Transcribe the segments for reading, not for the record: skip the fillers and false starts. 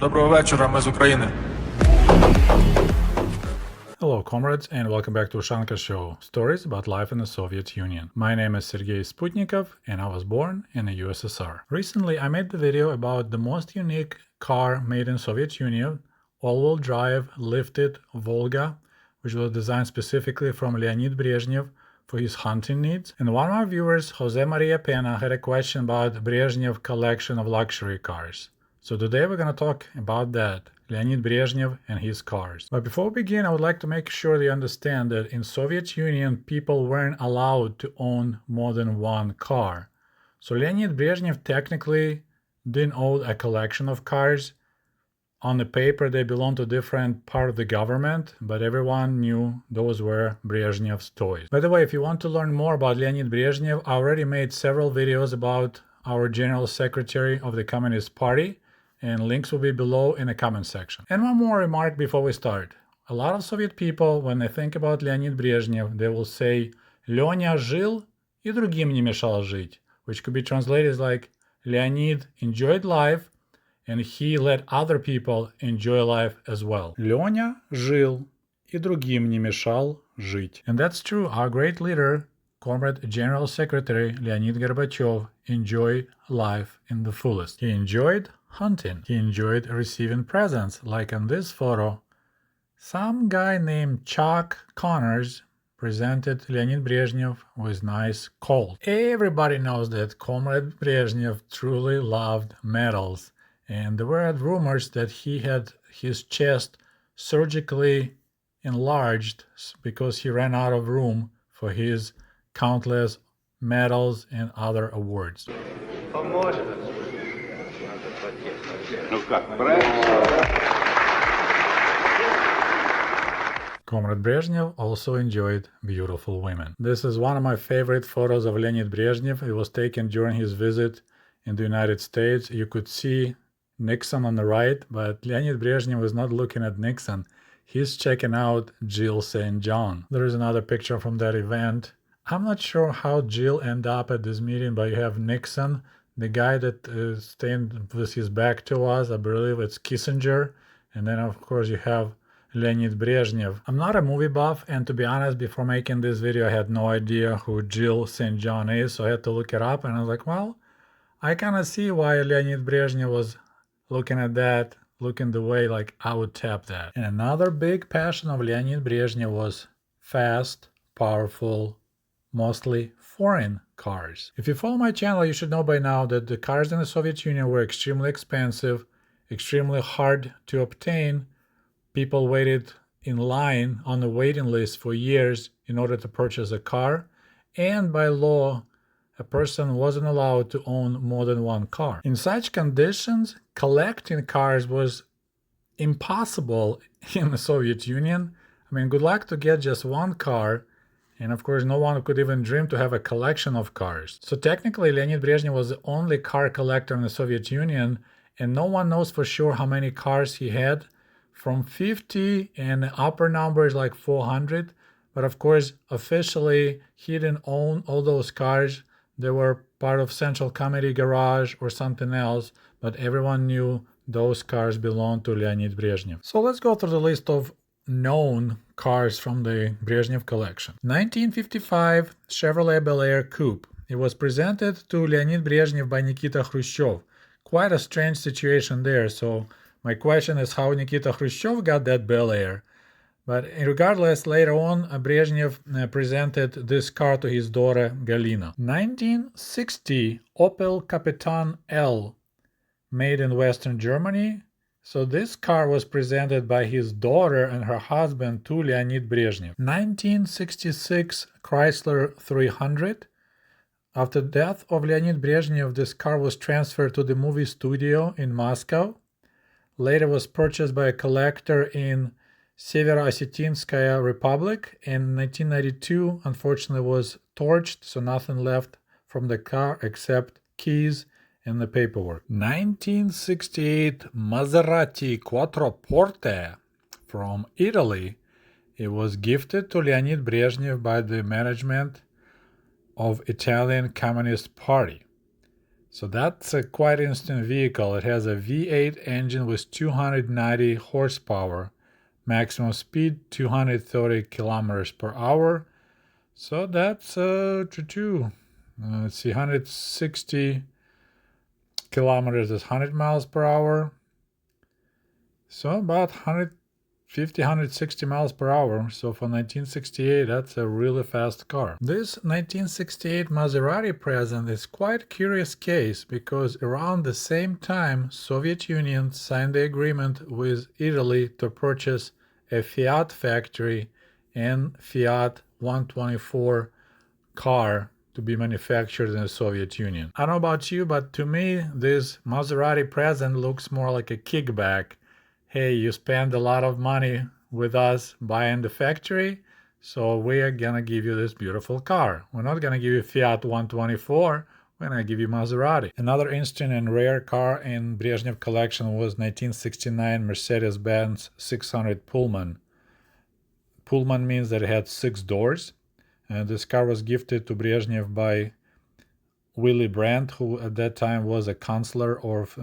Доброго вечора, ми з України. Hello, comrades, and welcome back to Ushanka Show, stories about life in the Soviet Union. My name is Sergei Sputnikov, and I was born in the USSR. Recently, I made the video about the most unique car made in Soviet Union, all-wheel drive lifted Volga, which was designed specifically from Leonid Brezhnev for his hunting needs. And one of my viewers, Jose Maria Pena, had a question about Brezhnev collection of luxury cars. So today we're going to talk about that, Leonid Brezhnev and his cars. But before we begin, I would like to make sure that you understand that in Soviet Union, people weren't allowed to own more than one car. So Leonid Brezhnev technically didn't own a collection of cars. On the paper, they belonged to different part of the government, but everyone knew those were Brezhnev's toys. By the way, if you want to learn more about Leonid Brezhnev, I already made several videos about our General Secretary of the Communist Party, and links will be below in the comment section. And one more remark before we start. A lot of Soviet people, when they think about Leonid Brezhnev, they will say, Леня жил и другим не мешал жить, which could be translated like, Leonid enjoyed life, and he let other people enjoy life as well. Леня жил и другим не мешал жить. And that's true. Our great leader, Comrade General Secretary Leonid Gorbachev, enjoyed life in the fullest. He enjoyed hunting. He enjoyed receiving presents, like in this photo. Some guy named Chuck Connors presented Leonid Brezhnev with nice Colt. Everybody knows that Comrade Brezhnev truly loved medals, and there were rumors that he had his chest surgically enlarged because he ran out of room for his countless medals and other awards. Comrade Brezhnev also enjoyed beautiful women. This is one of my favorite photos of Leonid Brezhnev. It was taken during his visit in the United States. You could see Nixon on the right, but Leonid Brezhnev was not looking at Nixon. He's checking out Jill St. John. There is another picture from that event. I'm not sure how Jill ended up at this meeting, but you have Nixon, the guy that is staying with his back to us. I believe it's Kissinger. And then, of course, you have Leonid Brezhnev. I'm not a movie buff, and to be honest, before making this video, I had no idea who Jill St. John is, so I had to look it up, and I was like, well, I kind of see why Leonid Brezhnev was looking at that, looking the way like I would tap that. And another big passion of Leonid Brezhnev was fast, powerful, mostly foreign cars. If you follow my channel, you should know by now that the cars in the Soviet Union were extremely expensive, extremely hard to obtain. People waited in line on the waiting list for years in order to purchase a car, and by law, a person wasn't allowed to own more than one car. In such conditions, collecting cars was impossible in the Soviet Union. I mean, good luck to get just one car. And of course, no one could even dream to have a collection of cars. So technically, Leonid Brezhnev was the only car collector in the Soviet Union, and no one knows for sure how many cars he had, from 50 and the upper number is like 400. But of course, officially, he didn't own all those cars. They were part of Central Committee garage or something else, but everyone knew those cars belonged to Leonid Brezhnev. So let's go through the list of known cars from the Brezhnev collection. 1955 Chevrolet Bel Air Coupe. It was presented to Leonid Brezhnev by Nikita Khrushchev. Quite a strange situation there, so my question is how Nikita Khrushchev got that Bel Air. But regardless, later on, Brezhnev presented this car to his daughter Galina. 1960 Opel Capitan L, made in Western Germany. So this car was presented by his daughter and her husband to Leonid Brezhnev. 1966 Chrysler 300. After the death of Leonid Brezhnev, this car was transferred to the movie studio in Moscow. Later was purchased by a collector in Severoossetskaya Republic. In 1992, unfortunately, was torched, so nothing left from the car except keys and the paperwork. 1968 Maserati Quattroporte from Italy. It was gifted to Leonid Brezhnev by the management of Italian Communist Party. So that's a quite interesting vehicle. It has a V8 engine with 290 horsepower, maximum speed 230 kilometers per hour. So that's let's see, 160 kilometers is 100 miles per hour. So about 150, 160 miles per hour. So for 1968, that's a really fast car. This 1968 Maserati present is quite a curious case because around the same time, Soviet Union signed the agreement with Italy to purchase a Fiat factory and Fiat 124 car to be manufactured in the Soviet Union. I don't know about you, but to me, this Maserati present looks more like a kickback. Hey, you spend a lot of money with us buying the factory, so we are gonna give you this beautiful car. We're not gonna give you Fiat 124, we're gonna give you Maserati. Another interesting and rare car in Brezhnev collection was 1969 Mercedes-Benz 600 Pullman. Pullman means that it had 6 doors. This car was gifted to Brezhnev by Willy Brandt, who at that time was a chancellor of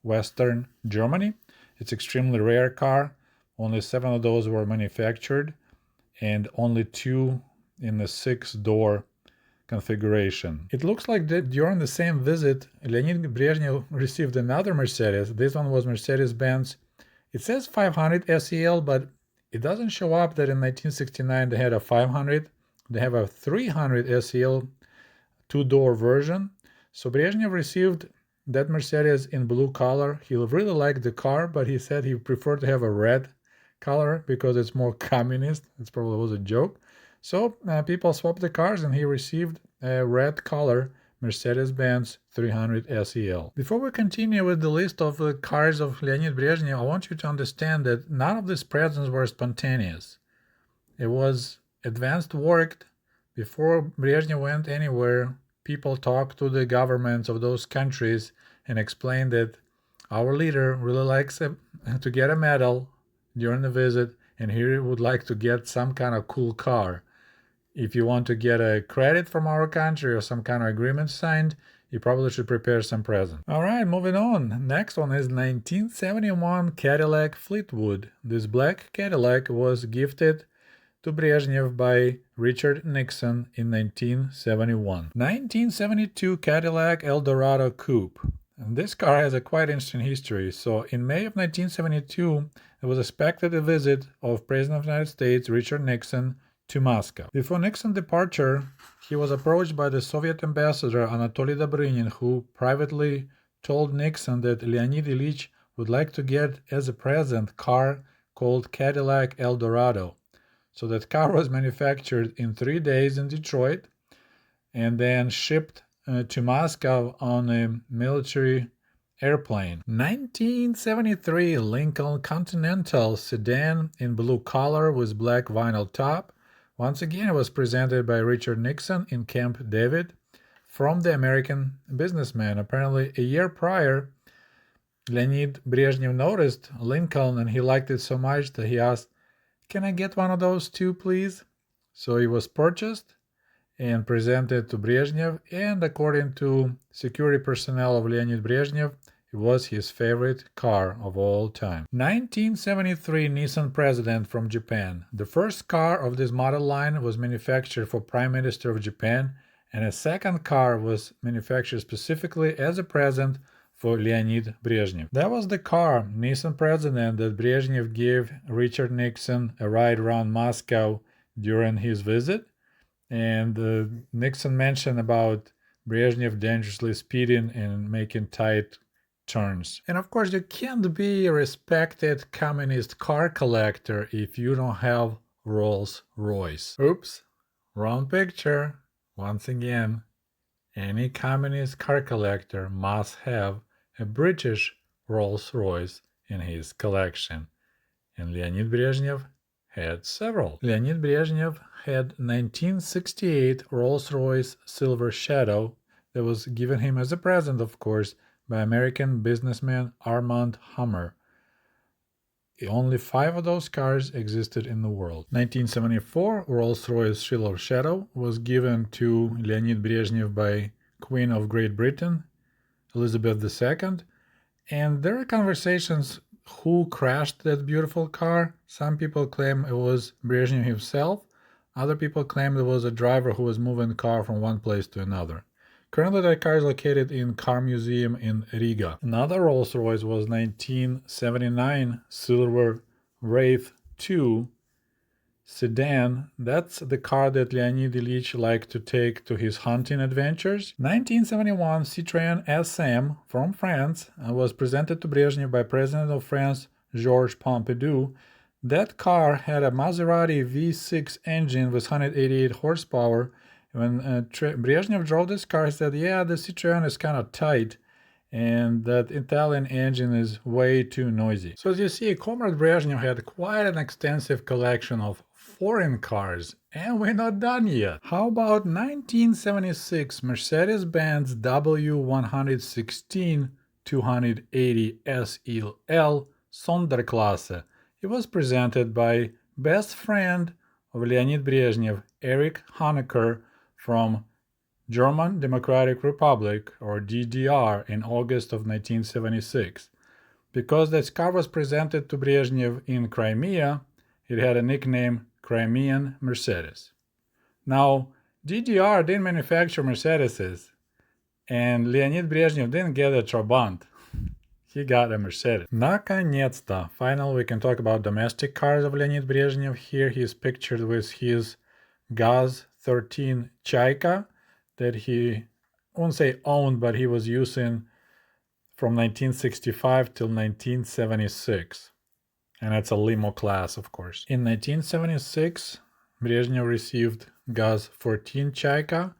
Western Germany. It's extremely rare car. Only 7 of those were manufactured and only 2 in the 6-door configuration. It looks like that during the same visit, Leonid Brezhnev received another Mercedes. This one was Mercedes-Benz. It says 500 SEL, but it doesn't show up that in 1969 they had a 500. They have a 300 SEL 2-door version. So Brezhnev received that Mercedes in blue color. He really liked the car, but he said he preferred to have a red color because it's more communist. It probably was a joke. So people swapped the cars and he received a red color Mercedes-Benz 300 SEL. Before we continue with the list of the cars of Leonid Brezhnev, I want you to understand that none of these presents were spontaneous. It was advanced work. Before Brezhnev went anywhere, people talked to the governments of those countries and explained that our leader really likes to get a medal during the visit, and he would like to get some kind of cool car. If you want to get a credit from our country or some kind of agreement signed, you probably should prepare some present. All right, moving on. Next one is 1971 Cadillac Fleetwood. This black Cadillac was gifted to Brezhnev by Richard Nixon in 1971. 1972 Cadillac Eldorado Coupe. And this car has a quite interesting history. So in May of 1972, there was expected a visit of President of the United States Richard Nixon to Moscow. Before Nixon's departure, he was approached by the Soviet ambassador Anatoly Dobrynin, who privately told Nixon that Leonid Ilyich would like to get as a present car called Cadillac Eldorado. So that car was manufactured in 3 days in Detroit and then shipped to Moscow on a military airplane. 1973 Lincoln Continental sedan in blue color with black vinyl top. Once again, it was presented by Richard Nixon in Camp David from the American businessman. Apparently, a year prior, Leonid Brezhnev noticed Lincoln and he liked it so much that he asked, "Can I get one of those too, please?" So it was purchased and presented to Brezhnev, and according to security personnel of Leonid Brezhnev, it was his favorite car of all time. 1973 Nissan President from Japan. The first car of this model line was manufactured for Prime Minister of Japan, and a second car was manufactured specifically as a present for Leonid Brezhnev. That was the car, Nissan President, that Brezhnev gave Richard Nixon a ride around Moscow during his visit. And Nixon mentioned about Brezhnev dangerously speeding and making tight turns. And of course, you can't be a respected communist car collector if you don't have Rolls-Royce. Oops, wrong picture. Once again, any communist car collector must have a British Rolls-Royce in his collection, and Leonid Brezhnev had several. Leonid Brezhnev had 1968 Rolls-Royce Silver Shadow that was given him as a present, of course, by American businessman Armand Hammer. Only 5 of those cars existed in the world. 1974 Rolls-Royce Silver Shadow was given to Leonid Brezhnev by Queen of Great Britain, Elizabeth II. And there are conversations who crashed that beautiful car. Some people claim it was Brezhnev himself. Other people claim it was a driver who was moving the car from one place to another. Currently, that car is located in Car Museum in Riga. Another Rolls-Royce was 1979 Silver Wraith 2 sedan. That's the car that Leonid Ilyich liked to take to his hunting adventures. 1971 Citroën SM from France was presented to Brezhnev by President of France Georges Pompidou. That car had a Maserati V6 engine with 188 horsepower. When Brezhnev drove this car, he said, yeah, the Citroën is kind of tight and that Italian engine is way too noisy. So as you see, Comrade Brezhnev had quite an extensive collection of foreign cars, and we're not done yet. How about 1976 Mercedes-Benz W116 280 SEL Sonderklasse? It was presented by best friend of Leonid Brezhnev, Erich Honecker, from German Democratic Republic, or DDR, in August of 1976. Because that car was presented to Brezhnev in Crimea, it had a nickname Crimean Mercedes. Now, DDR didn't manufacture Mercedeses, and Leonid Brezhnev didn't get a Trabant. He got a Mercedes. Наконец-то! Finally, we can talk about domestic cars of Leonid Brezhnev. Here he is pictured with his Gaz-13 Chaika that he, I won't say owned, but he was using from 1965 till 1976. And that's a limo class, of course. In 1976, Brezhnev received Gaz-14 Chaika,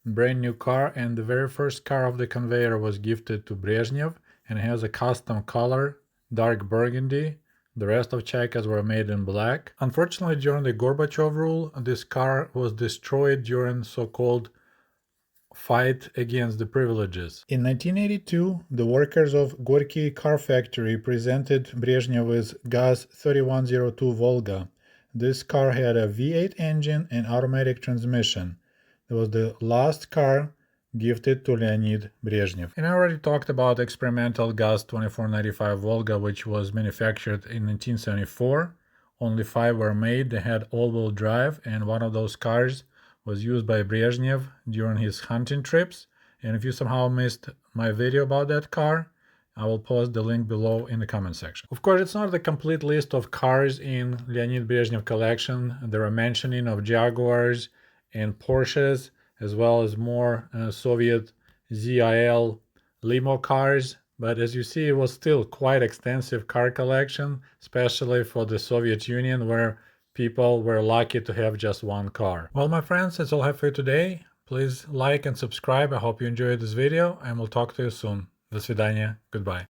brand new car, and the very first car of the conveyor was gifted to Brezhnev, and it has a custom color, dark burgundy. The rest of Chaikas were made in black. Unfortunately, during the Gorbachev rule, this car was destroyed during so-called fight against the privileges. In 1982, the workers of Gorky car factory presented Brezhnev with Gaz-3102 Volga. This car had a V8 engine and automatic transmission. It was the last car gifted to Leonid Brezhnev. And I already talked about experimental Gaz-2495 Volga, which was manufactured in 1974. Only 5 were made. They had all-wheel drive, and one of those cars was used by Brezhnev during his hunting trips. And if you somehow missed my video about that car, I will post the link below in the comment section. Of course, it's not the complete list of cars in Leonid Brezhnev collection. There are mentioning of Jaguars and Porsches, as well as more Soviet ZIL limo cars. But as you see, it was still quite extensive car collection, especially for the Soviet Union, where people were lucky to have just one car. Well, my friends, that's all I have for you today. Please like and subscribe. I hope you enjoyed this video, and we'll talk to you soon. До свидания. Goodbye.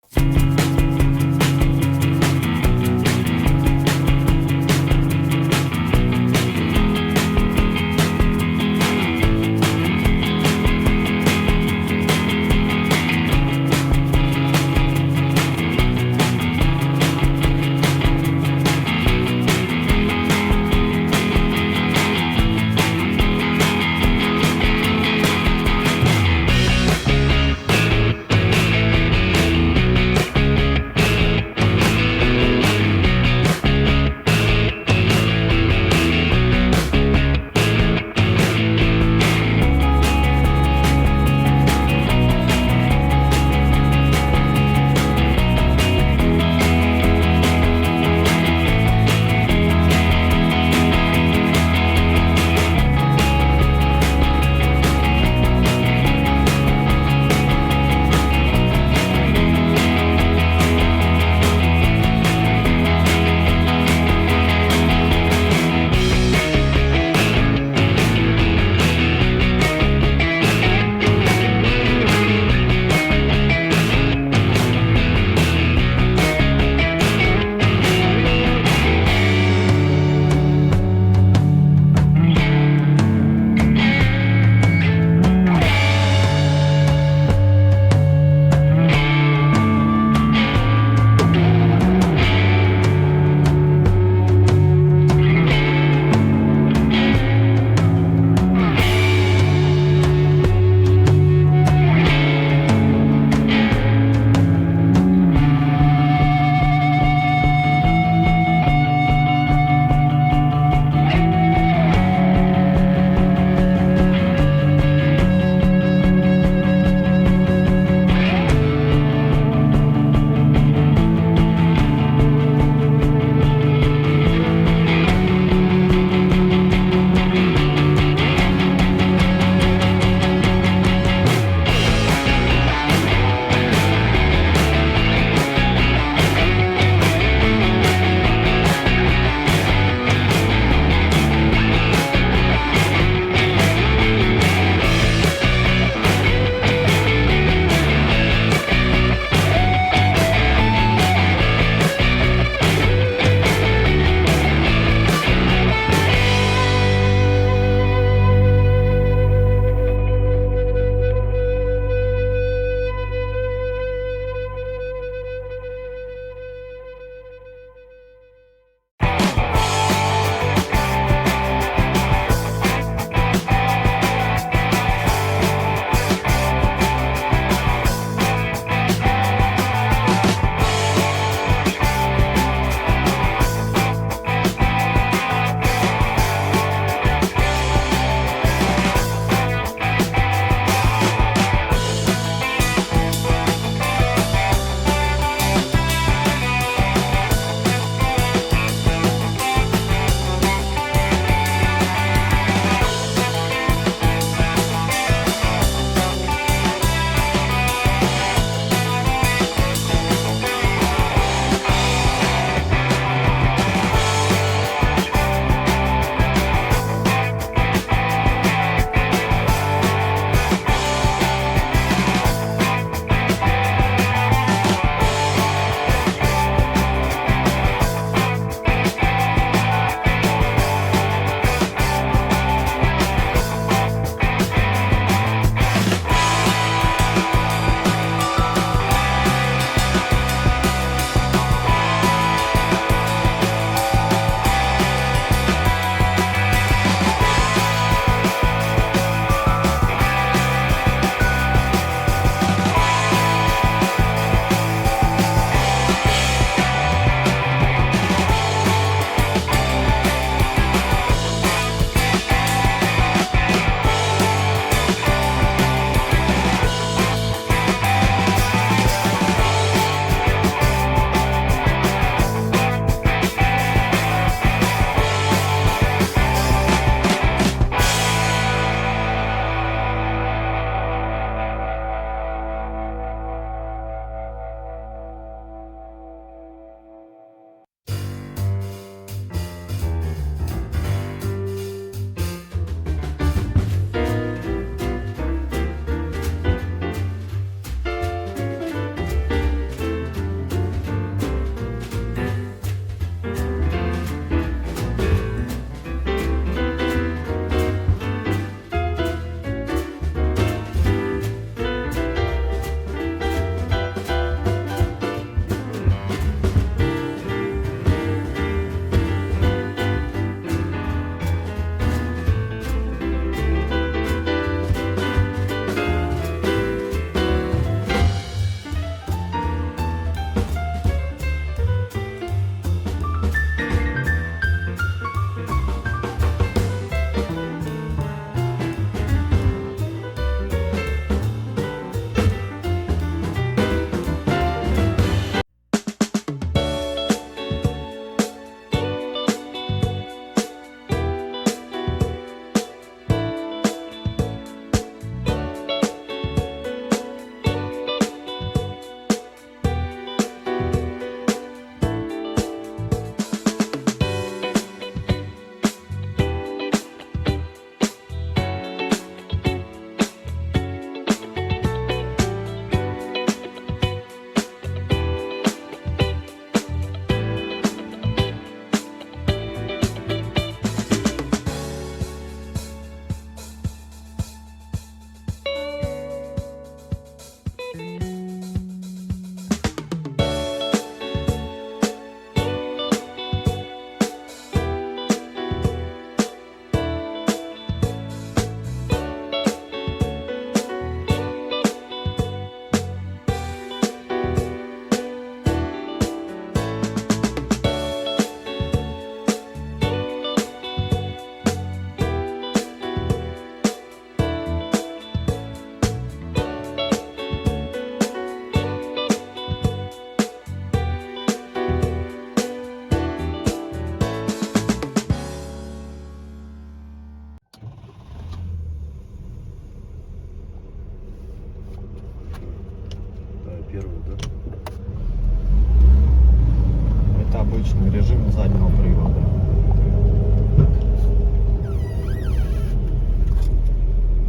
обычный режим заднего привода.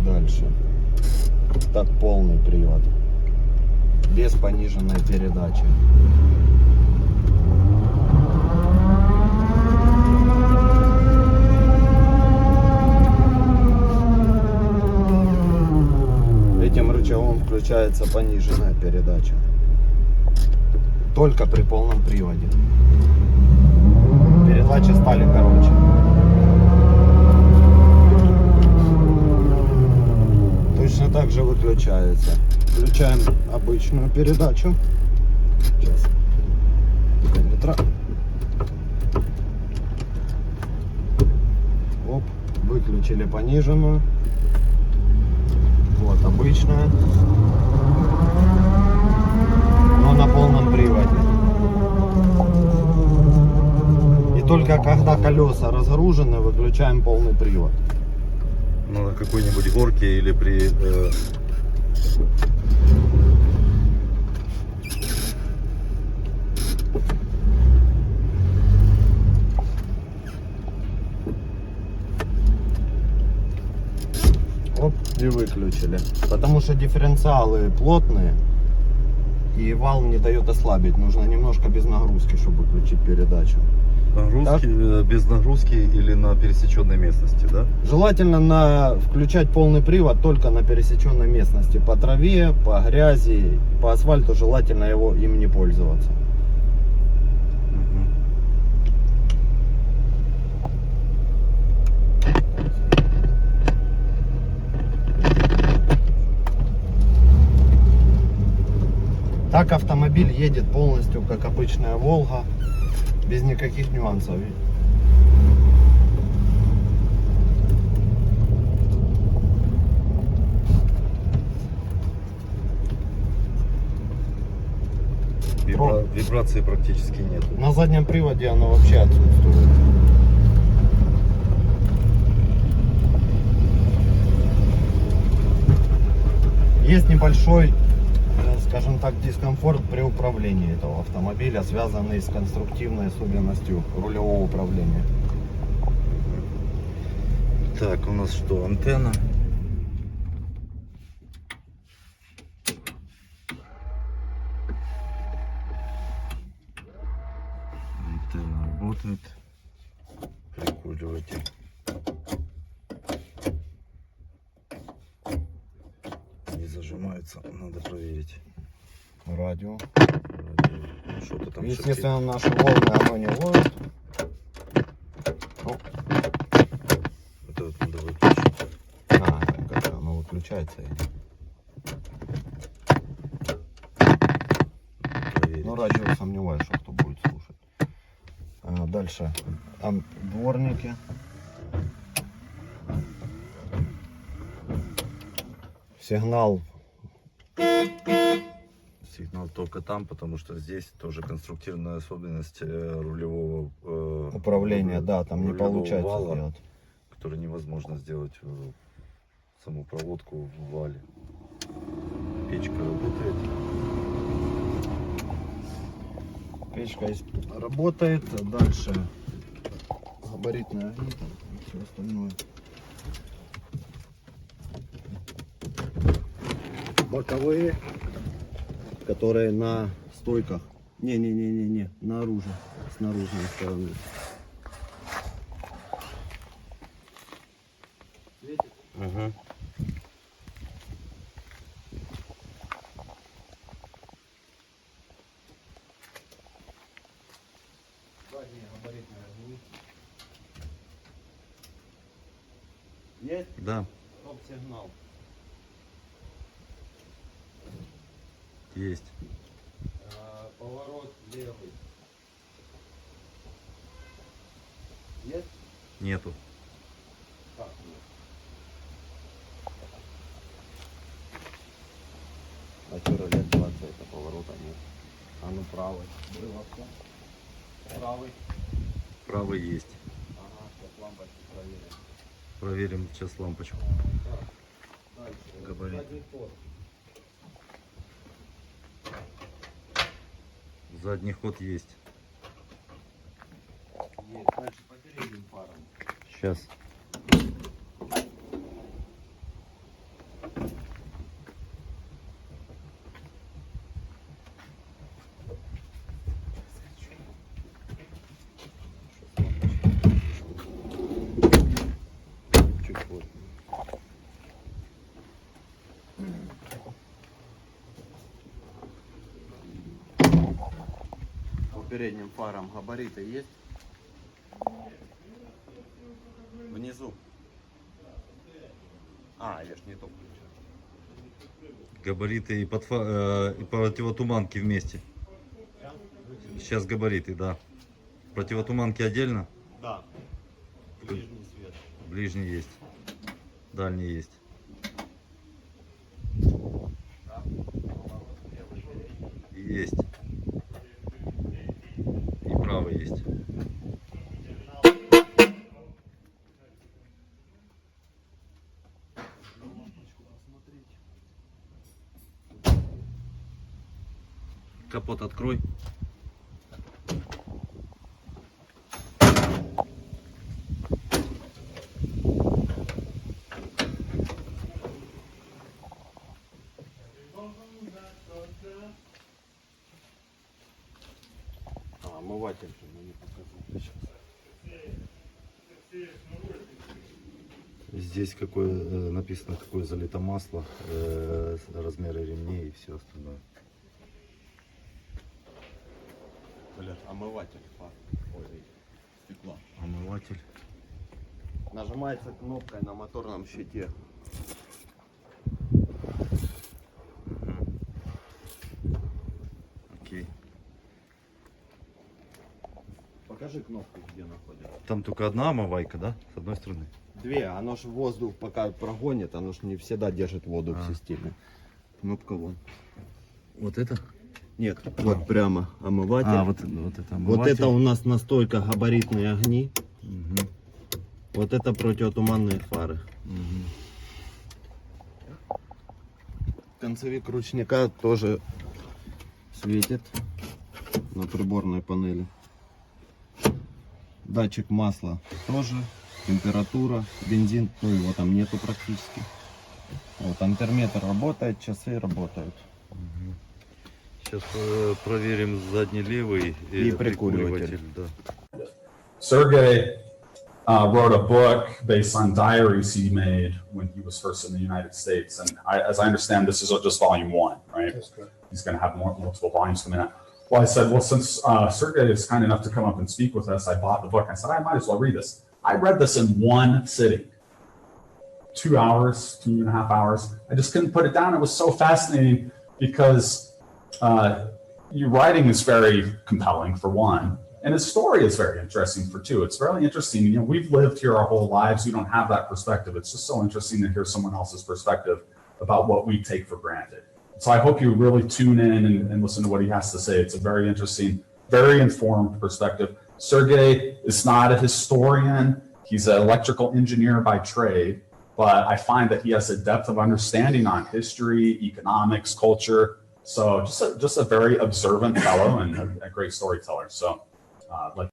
Дальше. Так, полный привод. Без пониженной передачи. Этим рычагом включается пониженная передача. Только при полном приводе. Передачи стали короче. Точно так же выключается. Включаем обычную передачу. Сейчас. Оп, выключили пониженную. Вот обычная. Но на полном приводе. И только когда колеса разгружены, выключаем полный привод. Ну, на какой-нибудь горке или при... Оп, и выключили. Потому что дифференциалы плотные. И вал не дает ослабить. Нужно немножко без нагрузки, чтобы выключить передачу. Нагрузки, без нагрузки или на пересеченной местности, да? Желательно включать полный привод только на пересеченной местности. По траве, по грязи, по асфальту желательно им не пользоваться. Так автомобиль едет полностью как обычная Волга, без никаких нюансов. Вибрации практически нет. На заднем приводе оно вообще отсутствует. Есть небольшой, скажем так, дискомфорт при управлении этого автомобиля, связанный с конструктивной особенностью рулевого управления. Так, у нас что, антенна? Антенна работает. Прикуриватель. Не зажимается, надо проверить. Радио. Ну, что-то там Естественно, наши волны оно не ловит. Вот это надо выключить. Как оно выключается. Проверить. Ну, радио сомневаюсь, что кто будет слушать. Дальше дворники. Сигнал. Сигнал только там, потому что здесь тоже конструктивная особенность рулевого Управления, да, там не получается вала, сделать. который невозможно сделать саму проводку в вале. Печка работает. Печка работает. Дальше габаритная орбита и все остальное. Боковые, которые на стойках. Не, наружу, с наружной стороны. Угу. Задняя габаритная орбита. Есть? Да, Стоп-сигнал. есть. Поворот левый. Есть? Нету. Как нет? А что ролет 20 это поворота нет? А ну правый. Было все. Правый. Правый есть. Ага, сейчас лампочку проверим. Проверим сейчас лампочку. Так, дальше. Габарит. Задний ход. Задний ход есть. Дальше по передним фарам. Сейчас. Чуть вот. По передним фарам габариты есть? Внизу. Я ж не то включил. Габариты и противотуманки вместе. Сейчас габариты, да. Противотуманки отдельно? Да. Ближний свет. Ближний есть. Дальний есть. Есть. И правый есть. Капот открой. Омыватель же мы не показали сейчас. Здесь какое написано, какое залито масло, размеры ремней и все остальное. Блядь, омыватель фар. Ой, стекла. Омыватель. Нажимается кнопкой на моторном щите. Окей. Покажи кнопку, где находится. Там только одна омывайка, да? С одной стороны. Две, оно ж воздух пока прогонит, оно ж не всегда держит воду в системе. Кнопка вон. Вот это? Нет, вот прямо омыватель. вот это омыватель. Вот это у нас настойка габаритные огни. Угу. Вот это противотуманные фары. Угу. Концевик ручника тоже светит на приборной панели. Датчик масла тоже. Температура, бензин, ну его там нету практически. Вот амперметр работает, часы работают. Сейчас проверим задний левый И прикуриватель. Да. Sergey wrote a book based on diaries he made when he was first in the United States. And as I understand, this is just volume 1, right? That's correct. He's going to have multiple volumes coming out. Well, I said, well, since Sergey is kind enough to come up and speak with us, I bought the book. I said, I might as well read this. I read this in one sitting. 2 hours, 2.5 hours. I just couldn't put it down. It was so fascinating because your writing is very compelling, for one. And his story is very interesting for two. It's really interesting. You know, we've lived here our whole lives. We don't have that perspective. It's just so interesting to hear someone else's perspective about what we take for granted. So I hope you really tune in and listen to what he has to say. It's a very interesting, very informed perspective. Sergey is not a historian. He's an electrical engineer by trade, but I find that he has a depth of understanding on history, economics, culture. So just a very observant fellow and a great storyteller. So like